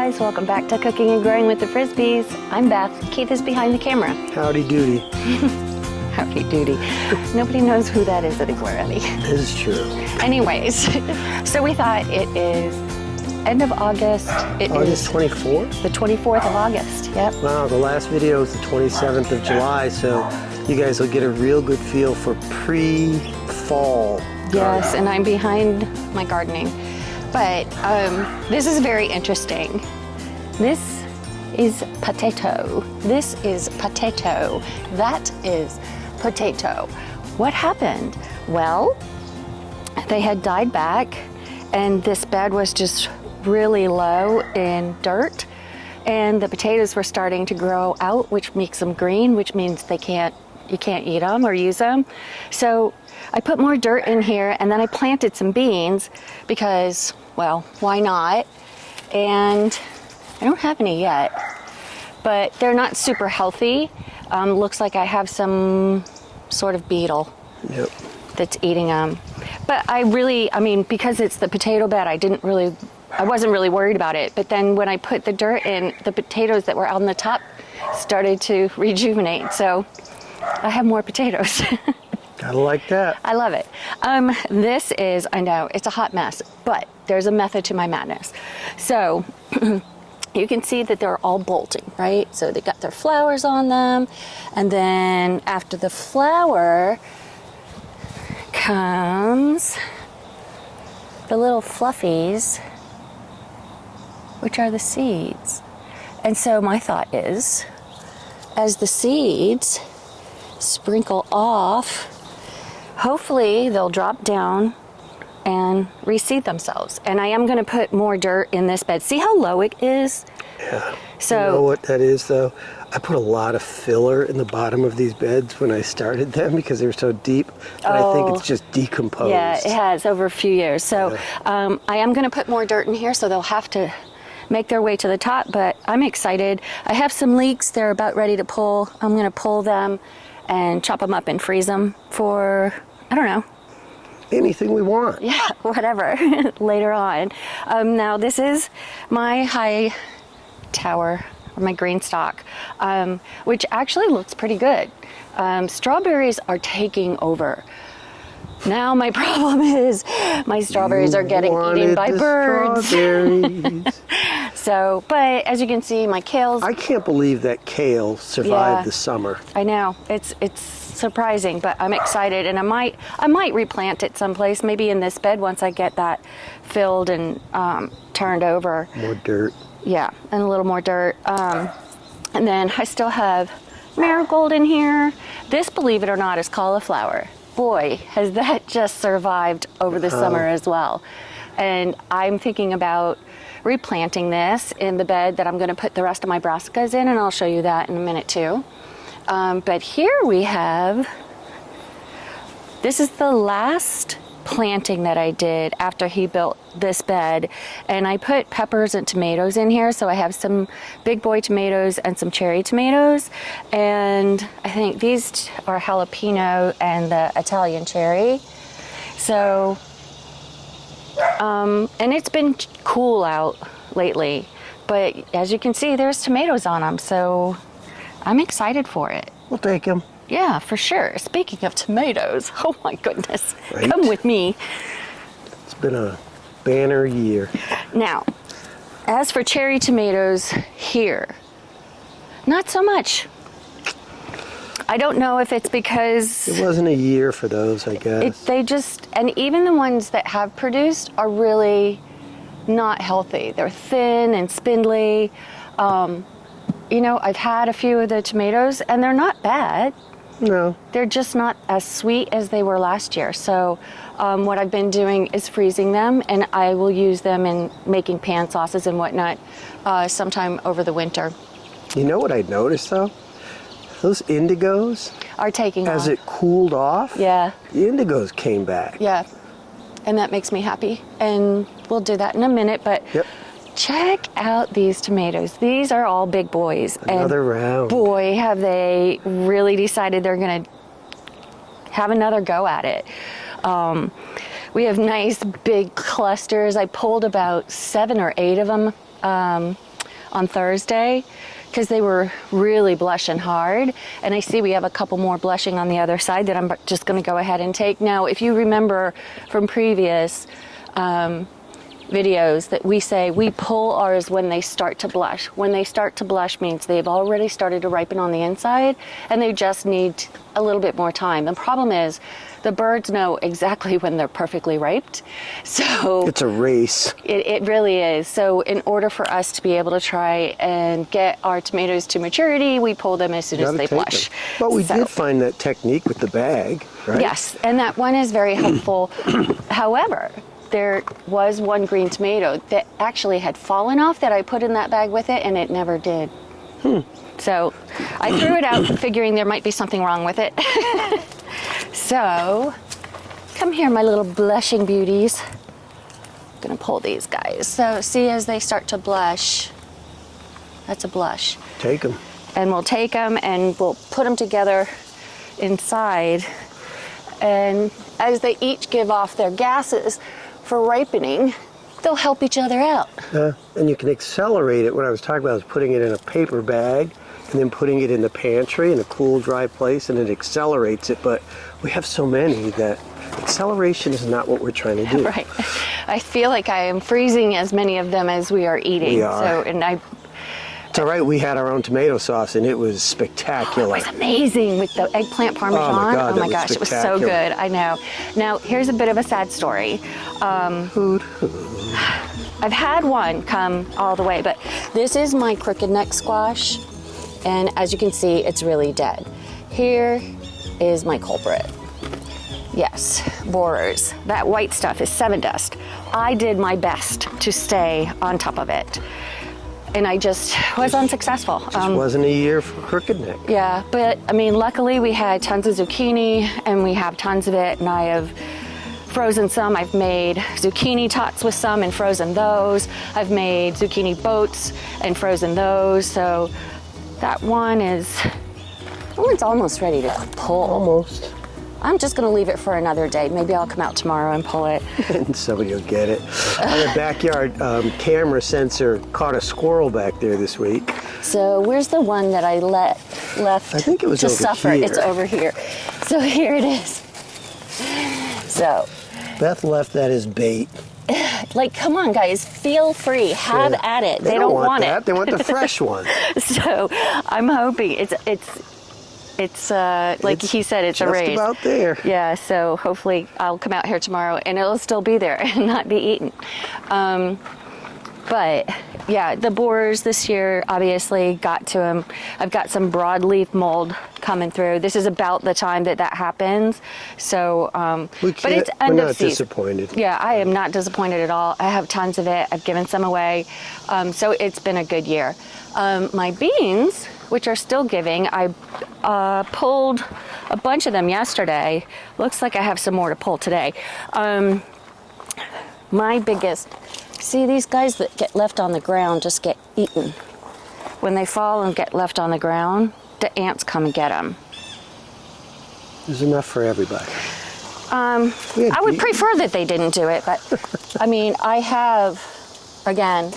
guys, welcome back to Cooking and Growing with the Frisbees. I'm Beth. Keith is behind the camera. Howdy doody. Howdy doody. Nobody knows who that is anymore, Eddie. This is true. Anyways, so we thought it is end of August. August 24th? The 24th of August, yep. Wow, the last video was the 27th of July, so you guys will get a real good feel for pre-fall gardening. Yes, and I'm behind my gardening. But this is very interesting. This is potato. This is potato. That is potato. What happened? Well, they had died back and this bed was just really low in dirt and the potatoes were starting to grow out, which makes them green, which means you can't eat them or use them. So I put more dirt in here and then I planted some beans because, well, why not? And I don't have any yet, but they're not super healthy. Looks like I have some sort of beetle that's eating them. But I mean, because it's the potato bed, I wasn't really worried about it. But then when I put the dirt in, the potatoes that were on the top started to rejuvenate. So I have more potatoes. Gotta like that. I love it. This is, I know, it's a hot mess, but there's a method to my madness. So you can see that they're all bolting, right? So they got their flowers on them. And then after the flower comes the little fluffies, which are the seeds. And so my thought is, as the seeds sprinkle off, hopefully they'll drop down and reseed themselves. And I am gonna put more dirt in this bed. See how low it is? Yeah. So, you know what that is though? I put a lot of filler in the bottom of these beds when I started them because they were so deep. And I think it's just decomposed. Yeah, it has over a few years. So I am gonna put more dirt in here so they'll have to make their way to the top, but I'm excited. I have some leeks, they're about ready to pull. I'm gonna pull them and chop them up and freeze them for, I don't know. Anything we want. Yeah, whatever, later on. Now this is my high tower, or my green stock, which actually looks pretty good. Strawberries are taking over. Now my problem is my strawberries are getting eaten by birds. So, but as you can see, my kales. I can't believe that kale survived the summer. I know, it's surprising, but I'm excited, and I might replant it someplace, maybe in this bed once I get that filled and turned over. More dirt. Yeah, and a little more dirt. And then I still have marigold in here. This, believe it or not, is cauliflower. Boy, has that just survived over the summer as well. And I'm thinking about replanting this in the bed that I'm going to put the rest of my brassicas in, and I'll show you that in a minute too. But here we have, this is the last planting that I did after he built this bed, and I put peppers and tomatoes in here, so I have some big boy tomatoes and some cherry tomatoes, and I think these are jalapeno and the Italian cherry. So and it's been cool out lately, but as you can see, there's tomatoes on them, so I'm excited for it. We'll take them. Yeah, for sure. Speaking of tomatoes, oh my goodness, right? Come with me. It's been a banner year. Now, as for cherry tomatoes here, not so much. I don't know if it's because it wasn't a year for those, I guess. And even the ones that have produced are really not healthy. They're thin and spindly. You know, I've had a few of the tomatoes and they're not bad. No. They're just not as sweet as they were last year. So what I've been doing is freezing them, and I will use them in making pan sauces and whatnot sometime over the winter. You know what I noticed though? Those indigos are taking off. As it cooled off, yeah, the indigos came back. Yeah, and that makes me happy. And we'll do that in a minute, but check out these tomatoes. These are all big boys. Another round. Boy, have they really decided they're gonna have another go at it. We have nice big clusters. I pulled about 7 or 8 of them on Thursday because they were really blushing hard. And I see we have a couple more blushing on the other side that I'm just going to go ahead and take. Now, if you remember from previous videos that we say we pull ours when they start to blush. When they start to blush means they've already started to ripen on the inside and they just need a little bit more time. The problem is the birds know exactly when they're perfectly ripe. So it's a race. It really is. So in order for us to be able to try and get our tomatoes to maturity, we pull them as soon as they blush. But we did find that technique with the bag, right? Yes, and that one is very helpful. However, there was one green tomato that actually had fallen off that I put in that bag with it, and it never did. So I threw it out figuring there might be something wrong with it. So come here, my little blushing beauties. I'm gonna pull these guys. So see, as they start to blush, that's a blush. Take them. And we'll take them and we'll put them together inside. And as they each give off their gases for ripening, they'll help each other out. And you can accelerate it. What I was talking about is putting it in a paper bag and then putting it in the pantry in a cool, dry place, and it accelerates it. But we have so many that acceleration is not what we're trying to do. Right. I feel like I am freezing as many of them as we are eating. We are. It's all right. We had our own tomato sauce, and it was spectacular. It was amazing with the eggplant parmesan. Oh my gosh, it was so good. I know. Now, here's a bit of a sad story. I've had one come all the way, but this is my crooked neck squash, and as you can see, it's really dead. Here is my culprit. Yes, borers. That white stuff is 7 dust. I did my best to stay on top of it, and I just was unsuccessful. Just wasn't a year for crooked neck. Yeah, but I mean, luckily we had tons of zucchini, and we have tons of it, and I have frozen some. I've made zucchini tots with some and frozen those. I've made zucchini boats and frozen those. So that one's almost ready to pull. Almost. I'm just gonna leave it for another day. Maybe I'll come out tomorrow and pull it. And somebody will get it. Our backyard camera sensor caught a squirrel back there this week. So where's the one that I left I think it was to over suffer? here. It's over here. So here it is. So Beth left that as bait. like, come on, guys, feel free, have at it. They don't want that. it. They want the fresh one. So I'm hoping it's like he said, it's a race. Just about there. Yeah, so hopefully I'll come out here tomorrow and it'll still be there and not be eaten. But yeah, the borers this year obviously got to them. I've got some broadleaf mold coming through. This is about the time that happens. So, but it's end we're of not season. Disappointed. Yeah, I am not disappointed at all. I have tons of it. I've given some away. So it's been a good year. My beans, which are still giving, I pulled a bunch of them yesterday. Looks like I have some more to pull today. My biggest, see these guys that get left on the ground just get eaten. When they fall and get left on the ground, the ants come and get them. There's enough for everybody. I would prefer that they didn't do it, but I mean, I have, again,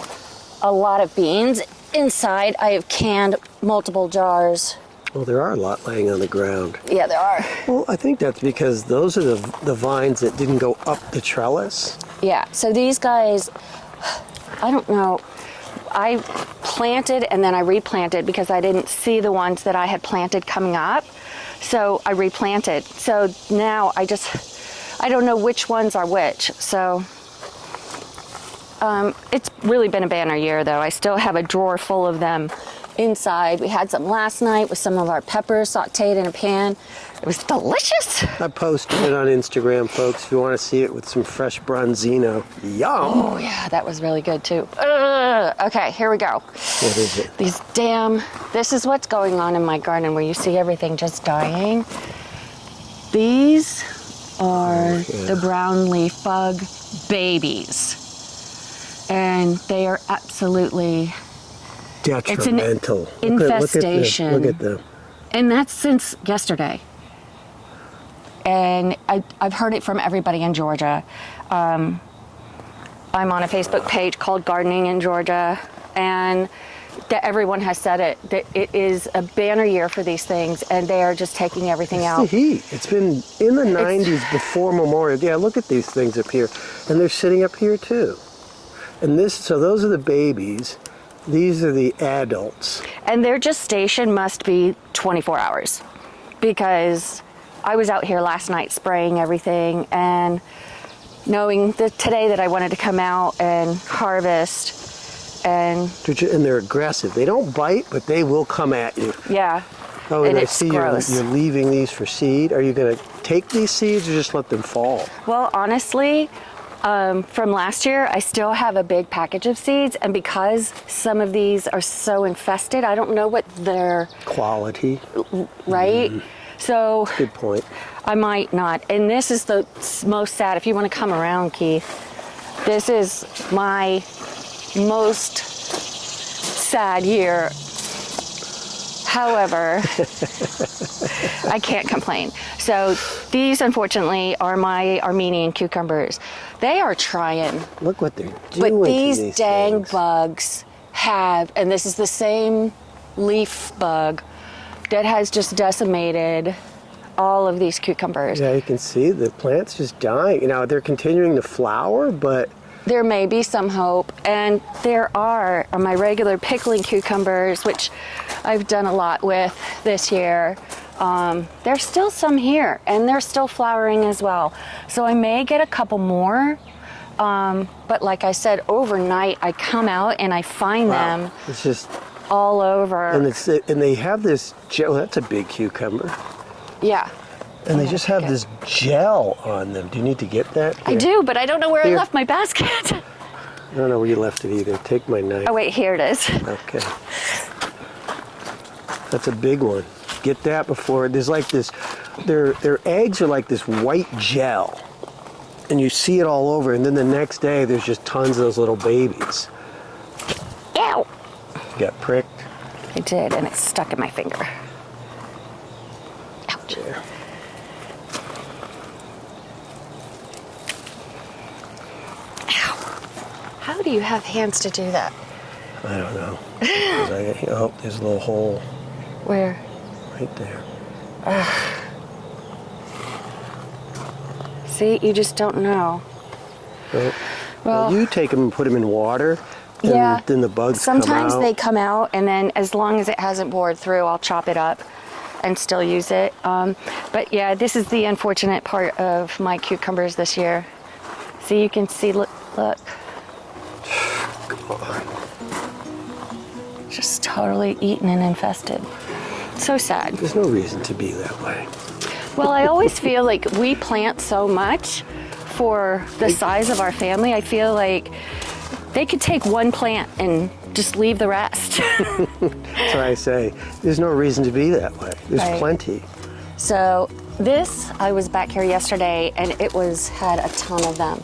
a lot of beans. Inside, I have canned multiple jars. Well, there are a lot laying on the ground. Yeah, there are. Well, I think that's because those are the vines that didn't go up the trellis. Yeah, so these guys, I don't know. I planted and then I replanted because I didn't see the ones that I had planted coming up. So I replanted. So now I don't know which ones are which. So it's really been a banner year though. I still have a drawer full of them inside. We had some last night with some of our peppers sauteed in a pan. It was delicious. I posted it on Instagram, folks, if you want to see it with some fresh branzino. Yum! Oh yeah, that was really good too. Okay, here we go. What is it? This is what's going on in my garden where you see everything just dying. These are the brown leaf bug babies. And they are absolutely detrimental. It's an infestation. Look at them. And that's since yesterday. And I've heard it from everybody in Georgia. I'm on a Facebook page called Gardening in Georgia. And that everyone has said it, that it is a banner year for these things, and they are just taking everything It's out. the heat. It's been in the 90s before Memorial. Yeah, look at these things up here. And they're sitting up here too. And so those are the babies. These are the adults. And their gestation must be 24 hours, because I was out here last night spraying everything, and knowing that today that I wanted to come out and harvest. And they're aggressive. They don't bite, but they will come at you. yeah. Oh, and I it's see gross. you're leaving these for seed. Are you going to take these seeds or just let them fall? Well, honestly, from last year, I still have a big package of seeds, and because some of these are so infested, I don't know what their quality, right? So good point. I might not. And this is the most sad. If you want to come around, Keith, this is my most sad year. However, I can't complain. So these, unfortunately, are my Armenian cucumbers. They are trying. Look what they're doing. But to these dang things. bugs have, and this is the same leaf bug that has just decimated all of these cucumbers. Yeah, you can see the plant's just dying. You know, they're continuing to flower, but There may be some hope, and there are my regular pickling cucumbers, which I've done a lot with this year. There's still some here, and they're still flowering as well. So I may get a couple more, but like I said, overnight I come out and I find them it's just all over. and they have this gel. That's a big cucumber. Yeah, And they just have this gel on them. Do you need to get that? I Here. do, but I don't know where I Here. left my basket. I don't know where you left it either. Take my knife. Oh wait, here it is. Okay. That's a big one. Get that before there's like this. Their eggs are like this white gel, and you see it all over. And then the next day, there's just tons of those little babies. Ow! You got pricked. I did, and it stuck in my finger. Ouch. There. How do you have hands to do that? I don't know. Oh, there's a little hole Where? right there. See, you just don't know. Right. Well, You take them and put them in water, and yeah. then the bugs Sometimes come out. they come out, and then as long as it hasn't bored through, I'll chop it up and still use it. But yeah, this is the unfortunate part of my cucumbers this year. So you can see, look. Just totally eaten and infested. So sad. There's no reason to be that way. Well, I always feel like we plant so much for the size of our family. I feel like they could take one plant and just leave the rest. That's what I say. There's no reason to be that way. There's Right. plenty. So this, I was back here yesterday, and it had a ton of them.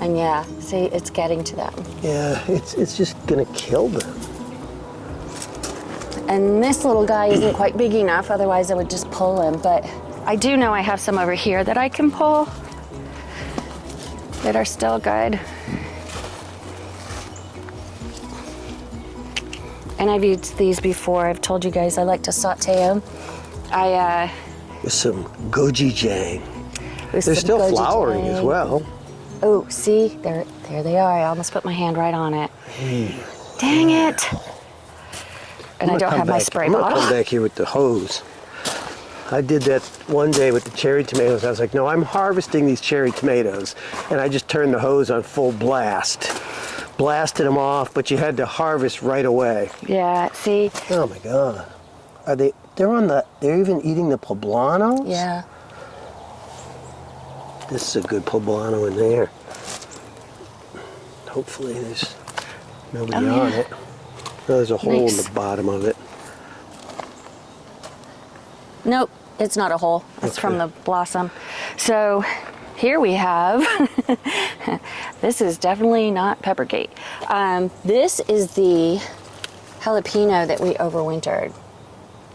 And yeah, see, it's getting to them. Yeah, it's just gonna kill them. And this little guy isn't quite big enough, otherwise I would just pull him. But I do know I have some over here that I can pull that are still good. And I've used these before. I've told you guys I like to saute them. With some gochujang. With They're some still flowering as gochujang. well. Oh, see, there they are. I almost put my hand right on it. Dang it! And I don't have my spray I'm gonna bottle. come back here with the hose. I did that one day with the cherry tomatoes. I was like, no, I'm harvesting these cherry tomatoes. And I just turned the hose on full blast. Blasted them off, but you had to harvest right away. Yeah, see? Oh my God. They're even eating the poblanos? Yeah. This is a good poblano in there. Hopefully there's nobody on it. No, there's a hole in Nice. the bottom of it. Nope, it's not a hole. It's from the Okay. blossom. So here we have, this is definitely not Peppergate. This is the jalapeno that we overwintered.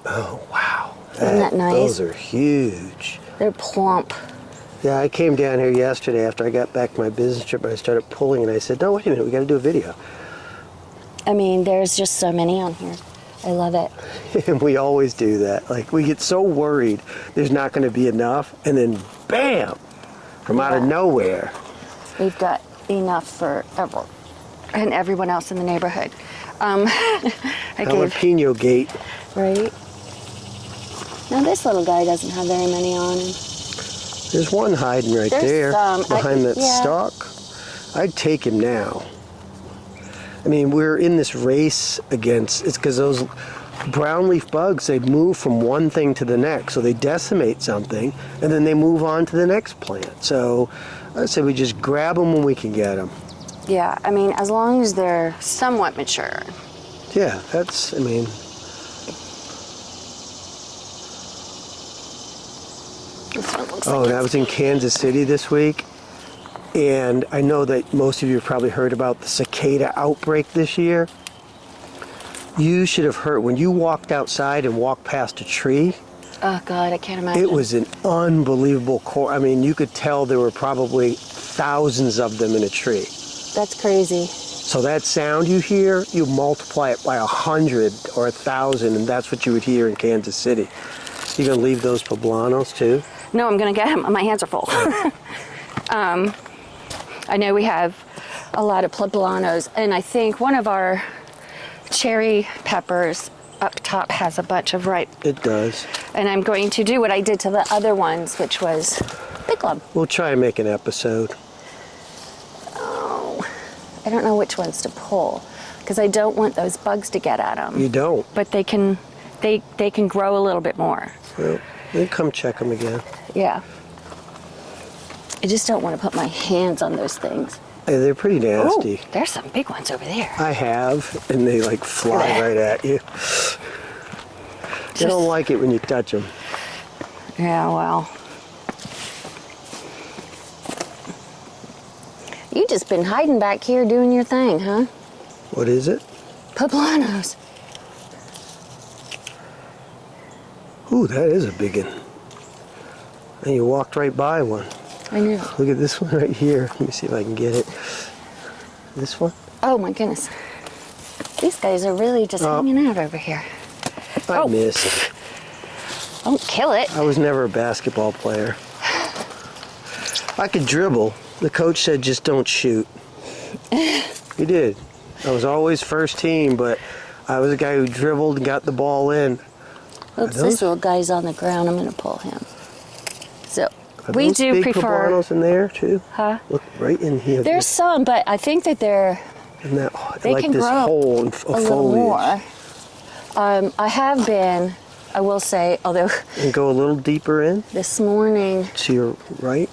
Oh, wow. Isn't that nice? Those are huge. They're plump. Yeah, I came down here yesterday after I got back from my business trip and I started pulling and I said, no, wait a minute, we got to do a video. I mean, there's just so many on here. I love it. And we always do that. Like, we get so worried there's not going to be enough, and then bam, from out of nowhere. We've got enough for ever. And everyone else in the neighborhood. Jalapeno gate. Right? Now this little guy doesn't have very many on him. There's one hiding right There's there some. behind that Yeah. stalk. I'd take him now. I mean, we're in this race against, it's because those brownleaf bugs, they move from one thing to the next. So they decimate something, and then they move on to the next plant. So I say we just grab them when we can get them. Yeah, I mean, as long as they're somewhat mature. Yeah, that's, I mean. This one looks Oh, like and I was in Kansas City this week. And I know that most of you have probably heard about the cicada outbreak this year. You should have heard when you walked outside and walked past a tree. Oh God, I can't imagine. It was an unbelievable I mean, you could tell there were probably thousands of them in a tree. That's crazy. So that sound you hear, you multiply it by 100 or 1,000, and that's what you would hear in Kansas City. You gonna leave those poblanos too? No, I'm gonna get them. My hands are full. I know we have a lot of poblanos, and I think one of our cherry peppers up top has a bunch of ripe. It does. And I'm going to do what I did to the other ones, which was pick them. We'll try and make an episode. Oh, I don't know which ones to pull because I don't want those bugs to get at them. You don't. But they can grow a little bit more. Well, then come check them again. Yeah. I just don't want to put my hands on those things. Hey, they're pretty nasty. Ooh, there's some big ones over there. I have, and they like fly right at you. They don't like it when you touch them. Yeah, well. You just been hiding back here doing your thing, huh? What is it? Poblanos. Ooh, that is a big one. And you walked right by one. I know. Look at this one right here. Let me see if I can get it. This one? Oh my goodness. These guys are really just hanging out over here. I missed. Don't kill it. I was never a basketball player. I could dribble. The coach said just don't shoot. He did. I was always first team, but I was a guy who dribbled and got the ball in. Oops, this little guy's on the ground. I'm going to pull him. So, Are we those do big prefer... poblanos in there too? Huh? Look right in here. There's some, but I think that they're... in that, they like can this grow hole of a little more. I have been, I will say, although And go a little deeper in. this morning... To your right.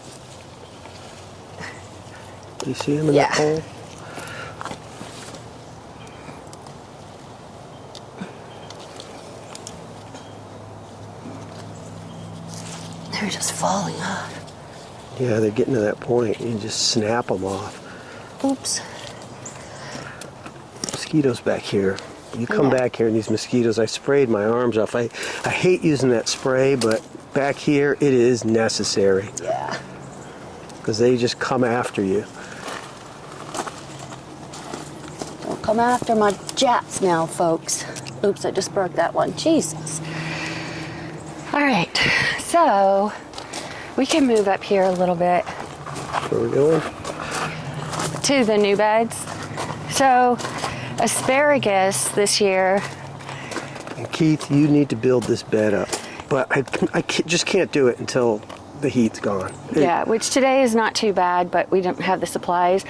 Do you see him in Yeah. that hole? They're just falling off. Yeah, they're getting to that point. You just snap them off. Oops. Mosquitoes back here. You come Yeah. back here and these mosquitoes, I sprayed my arms off. I hate using that spray, but back here it is necessary Yeah. because they just come after you. Don't come after my jats now, folks. Oops, I just broke that one. Jesus. All right, so we can move up here a little bit Where we going? to the new beds. So asparagus this year, And Keith, you need to build this bed up, but just can't do it until the heat's gone. yeah, which today is not too bad, but we don't have the supplies.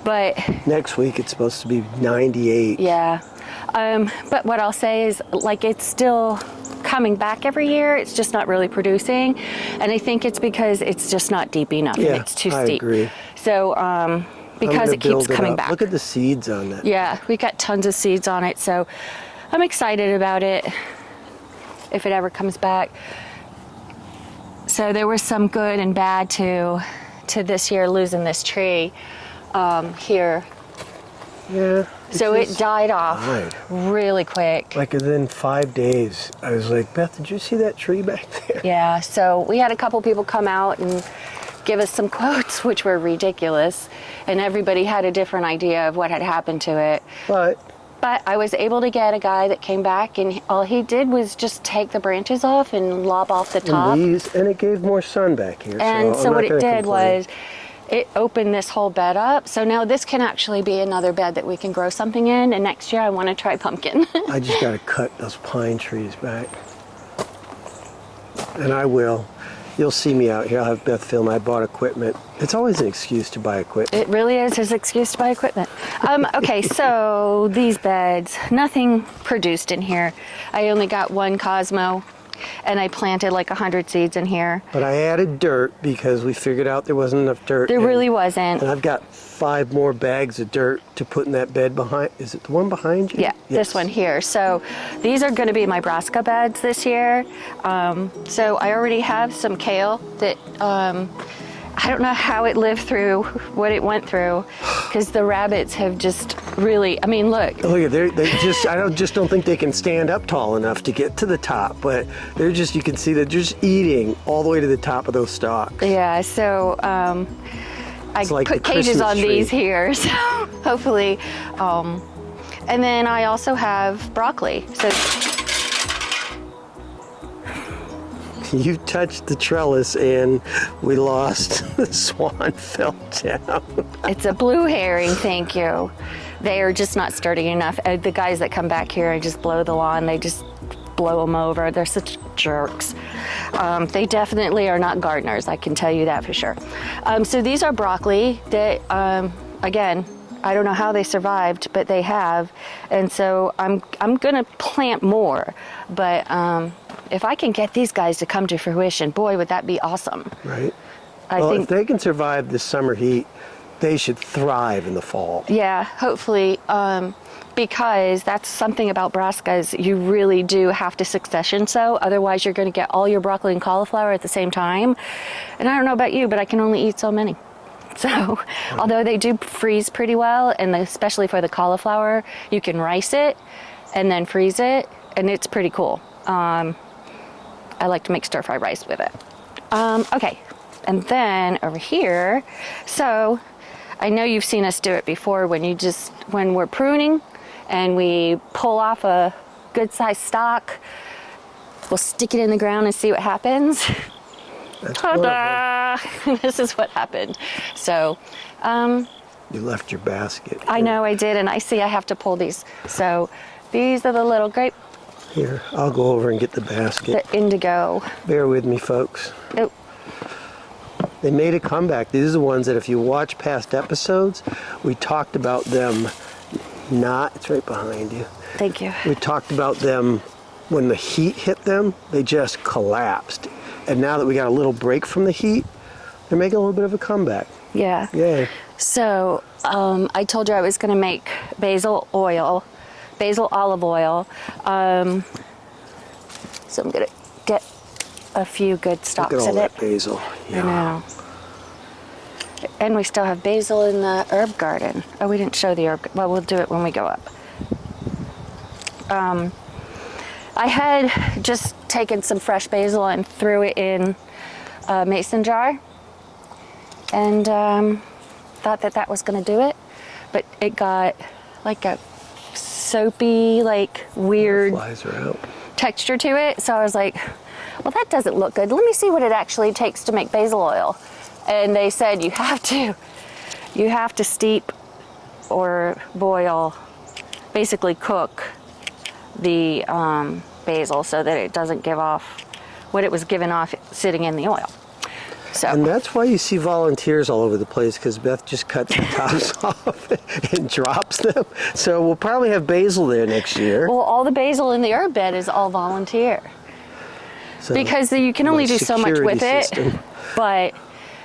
But Next week it's supposed to be 98. yeah, but what I'll say is, like, it's still coming back every year. It's just not really producing, and I think it's because it's just not deep enough. Yeah, And it's too I steep. agree. So I'm because gonna it keeps build it coming up. back. Look at the seeds on that. Yeah, we got tons of seeds on it, so I'm excited about it if it ever comes back. So there was some good and bad to this year losing this tree here. Yeah. So it just died off died. really quick. Like within 5 days, I was like, Beth, did you see that tree back there? Yeah, so we had a couple people come out and give us some quotes, which were ridiculous, and everybody had a different idea of what had happened to it. But But I was able to get a guy that came back, and all he did was just take the branches off and lob off the top. And it gave more sun back here. And so I'm what not it gonna did complain. was it opened this whole bed up. So now this can actually be another bed that we can grow something in. And next year I want to try pumpkin. I just got to cut those pine trees back. And I will. You'll see me out here. I'll have Beth film. I bought equipment. It's always an excuse to buy equipment. It really is his excuse to buy equipment. Okay, so these beds, nothing produced in here. I only got one Cosmo, and I planted like 100 seeds in here. But I added dirt because we figured out there wasn't enough dirt. There really wasn't. And I've got 5 more bags of dirt to put in that bed behind. Is it the one behind you? Yeah, this one here. So these are going to be my brassica beds this year. So I already have some kale that I don't know how it lived through what it went through, because the rabbits have just really, I mean, look. Look at they just I don't think they can stand up tall enough to get to the top, but they're just, you can see they're just eating all the way to the top of those stalks. Yeah, so I like put the cages Christmas on tree. these here, so hopefully. And then I also have broccoli. So You touched the trellis and we lost. The swan fell down. it's a blue herring, thank you. They are just not sturdy enough. The guys that come back here and just blow the lawn, they just blow them over. They're such jerks. They definitely are not gardeners, I can tell you that for sure. So these are broccoli that, again, I don't know how they survived, but they have. And so I'm gonna plant more, but if I can get these guys to come to fruition, boy, would that be awesome. Right. I Well, think, if they can survive the summer heat, they should thrive in the fall. yeah, hopefully, because that's something about brassicas, you really do have to succession sow, otherwise you're gonna get all your broccoli and cauliflower at the same time. And I don't know about you, but I can only eat so many. So, although they do freeze pretty well, and especially for the cauliflower, you can rice it and then freeze it, and it's pretty cool. I like to make stir-fry rice with it. Okay, and then over here, so I know you've seen us do it before when we're pruning and we pull off a good-sized stalk, we'll stick it in the ground and see what happens. That's wonderful. Ta-da! This is what happened. So, You left your basket. I know I did, and I see I have to pull these. So these are the little grape, Here, I'll go over and get the basket. the indigo. Bear with me, folks. Oh, They made a comeback. These are the ones that if you watch past episodes, we talked about them it's right behind you. thank you. We talked about them when the heat hit them, they just collapsed. And now that we got a little break from the heat, they're making a little bit of a comeback. Yeah. Yay. So I told you I was going to make basil olive oil. So I'm going to get a few good Look stalks at all of that it. basil. I know. And we still have basil in the herb garden. Oh, we didn't show the herb. Well, we'll do it when we go up. I had just taken some fresh basil and threw it in a mason jar, and thought that was going to do it, but it got like a soapy, like weird Flies are out. texture to it. So I was like, well, that doesn't look good. Let me see what it actually takes to make basil oil. And they said you have to steep or boil, basically cook the basil so that it doesn't give off what it was giving off sitting in the oil. So And that's why you see volunteers all over the place, because Beth just cuts the tops off and drops them. So we'll probably have basil there next year. well, all the basil in the herb bed is all volunteer, So because you can only my do so much security with it, system. but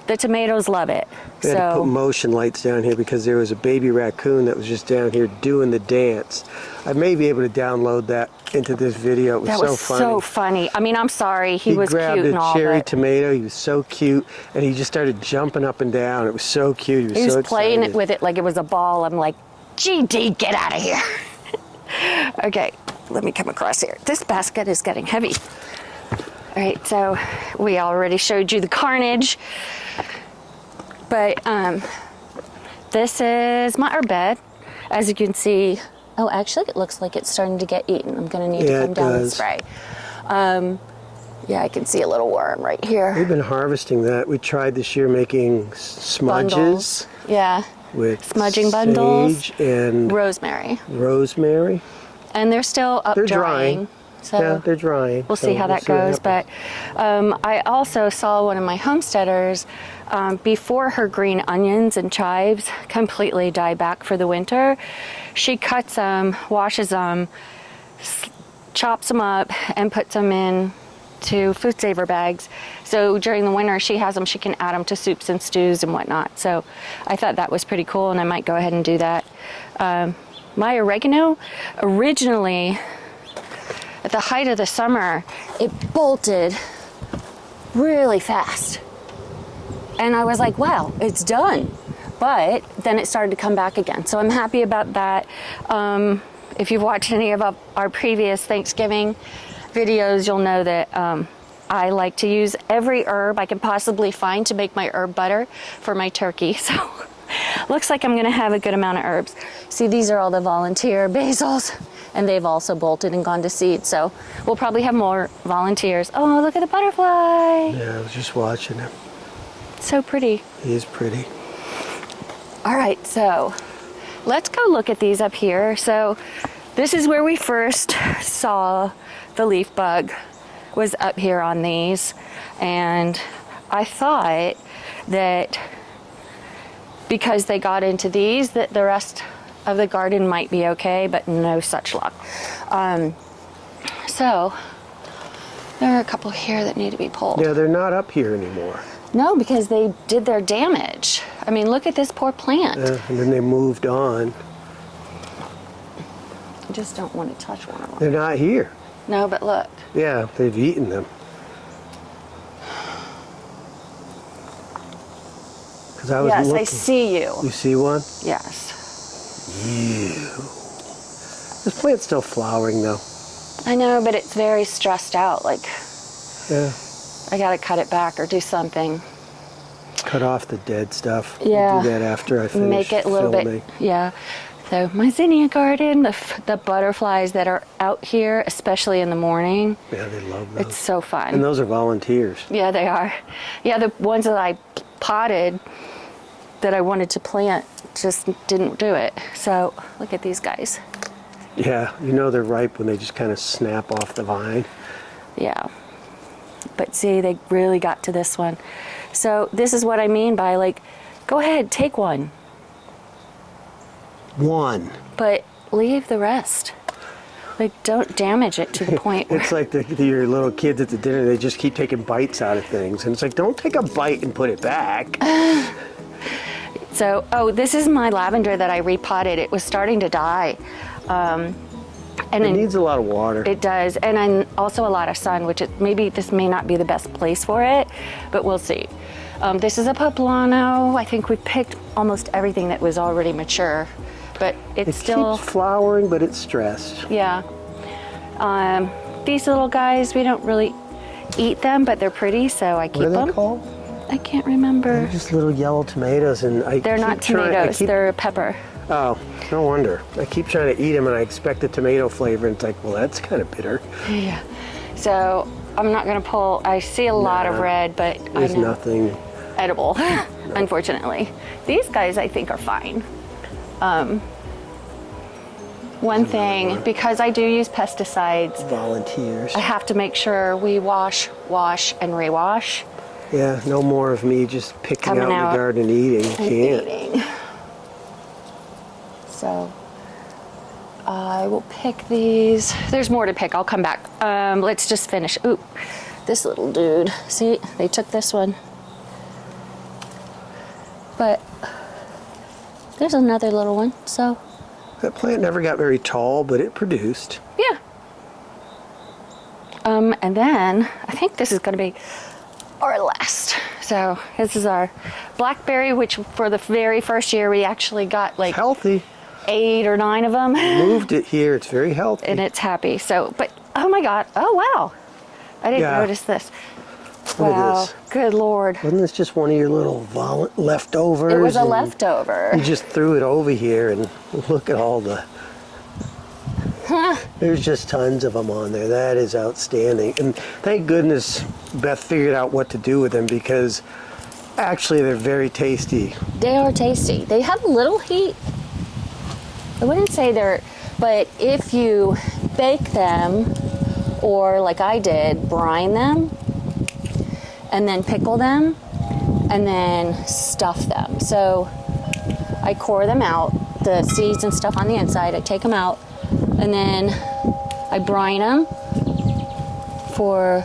the tomatoes love it. We had to put So motion lights down here because there was a baby raccoon that was just down here doing the dance. I may be able to download that into this video. It was that so was funny. so funny. I mean, I'm sorry, he was grabbed cute and a all, cherry but tomato. He was so cute, and he just started jumping up and down. It was so cute. he was so playing excited. it with it like it was a ball. I'm like, GD, get out of here. Okay, let me come across here. This basket is getting heavy. All right, so we already showed you the carnage, but this is my herb bed. As you can see, Oh, actually, it looks like it's starting to get eaten. I'm going to need Yeah, to come it down and does. spray. Yeah, I can see a little worm right here. We've been harvesting that. We tried this year making smudges Bundles. Yeah. with Smudging bundles. sage and Rosemary. rosemary. And they're still up They're drying. drying. So Yeah, they're drying. we'll see how that see what goes. But happens. I also saw one of my homesteaders before her green onions and chives completely die back for the winter. She cuts them, washes them, chops them up, and puts them in to food saver bags. So during the winter she has them, she can add them to soups and stews and whatnot. So I thought that was pretty cool, and I might go ahead and do that. My oregano, originally at the height of the summer, it bolted really fast. And I was like, wow, it's done. But then it started to come back again. So I'm happy about that. If you've watched any of our previous Thanksgiving videos, you'll know that I like to use every herb I can possibly find to make my herb butter for my turkey. So looks like I'm gonna have a good amount of herbs. See, these are all the volunteer basils, and they've also bolted and gone to seed. So we'll probably have more volunteers. Oh, look at the butterfly. Yeah, I was just watching him. So pretty. He is pretty. All right, so let's go look at these up here. So this is where we first saw the leaf bug, was up here on these. And I thought that because they got into these, that the rest of the garden might be okay, but no such luck. So there are a couple here that need to be pulled. Yeah, they're not up here anymore. No, because they did their damage. I mean, look at this poor plant. And then they moved on. I just don't want to touch one of them. They're not here. No, but look. Yeah, they've eaten them. Because I was Yes, looking. I see you. You see one? Yes. Ew. This plant's still flowering though. I know, but it's very stressed out. Like, Yeah. I gotta cut it back or do something. Cut off the dead stuff. Yeah. We'll do that after I finish Make it a little filming. bit, yeah. So my zinnia garden, the butterflies that are out here, especially in the morning, Yeah, they love those. it's so fun. And those are volunteers. Yeah, they are. Yeah, the ones that I potted that I wanted to plant just didn't do it. So look at these guys. Yeah, you know they're ripe when they just kind of snap off the vine. Yeah. But see, they really got to this one. So this is what I mean by, like, go ahead, take one, One. but leave the rest. Like, don't damage it to the point where... It's like your little kids at the dinner, they just keep taking bites out of things. And it's like, don't take a bite and put it back. So, oh, this is my lavender that I repotted. It was starting to die. And It needs a lot of water. It does, and also a lot of sun, which maybe this may not be the best place for it, but we'll see. This is a poblano. I think we picked almost everything that was already mature, but it's It still, keeps flowering, but it's stressed. yeah. These little guys, we don't really eat them, but they're pretty, so I keep What are them. they called? I can't remember. They're just little yellow tomatoes, and They're not tomatoes, they're pepper. Oh, no wonder. I keep trying to eat them, and I expect a tomato flavor, and it's like, well, that's kind of bitter. Yeah. So I'm not gonna pull. I see a lot of Nah, red, but I There's know nothing. edible, unfortunately. These guys I think are fine. One thing, because I do use pesticides, Volunteers. I have to make sure we wash, and rewash. Yeah, no more of me just picking Coming out in out the garden and eating. You and can't. eating. So I will pick these. There's more to pick. I'll come back. Let's just finish. Ooh, this little dude. See, they took this one. But there's another little one. So That plant never got very tall, but it produced. yeah. And then I think this is going to be our last. So this is our blackberry, which for the very first year we actually got like Healthy. 8 or 9 of them. Moved it here. It's very healthy. And it's happy. So, but oh my God! Oh wow! I didn't Yeah. notice this. Look at Wow! this. Good Lord! Wasn't this just one of your little leftovers? It was a and leftover. You just threw it over here, and look at all the There's just tons of them on there. That is outstanding. And thank goodness Beth figured out what to do with them, because actually they're very tasty. They are tasty. They have a little heat. I wouldn't say they're, but if you bake them, or like I did, brine them, and then pickle them, and then stuff them. So I core them out, the seeds and stuff on the inside, I take them out, and then I brine them for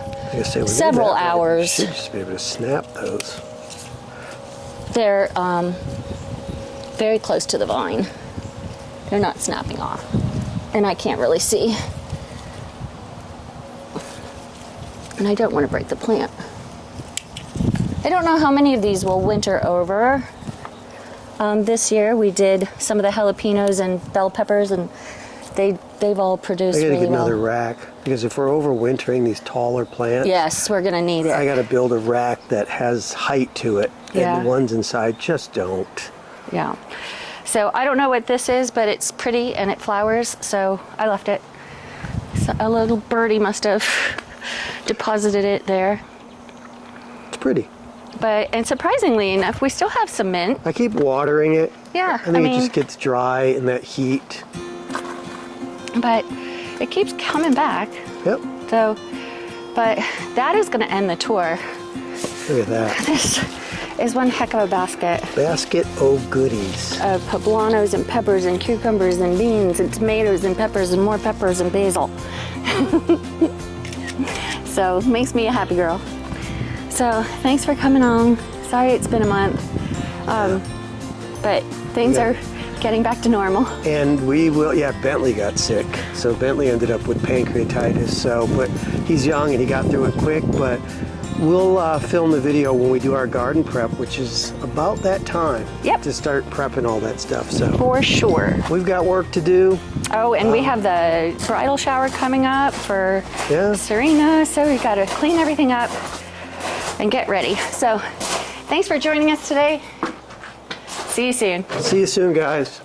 several hours. You should just be able to snap those. They're very close to the vine. They're not snapping off, and I can't really see. And I don't want to break the plant. I don't know how many of these will winter over. This year we did some of the jalapenos and bell peppers, and they've all produced really well. I gotta get another rack, because if we're overwintering these taller plants, yes, we're gonna need it. I gotta build a rack that has height to it, Yeah. and the ones inside just don't. Yeah. So I don't know what this is, but it's pretty and it flowers, so I left it. So a little birdie must have deposited it there. It's pretty. And surprisingly enough, we still have some mint. I keep watering it. Yeah, I think it just gets dry in that heat. But it keeps coming back. Yep. So, but that is going to end the tour. Look at that. This is one heck of a basket Basket of goodies. of poblanos and peppers and cucumbers and beans and tomatoes and peppers and more peppers and basil. So makes me a happy girl. So thanks for coming on. Sorry it's been a month, but things are getting back to normal. And we will, Bentley got sick. So Bentley ended up with pancreatitis. So, but he's young and he got through it quick. But we'll film the video when we do our garden prep, which is about that time. Yep. To start prepping all that stuff. So For sure. we've got work to do. Oh, and we have the bridal shower coming up for Serena. So we've got to clean everything up and get ready. So thanks for joining us today. See you soon. See you soon, guys.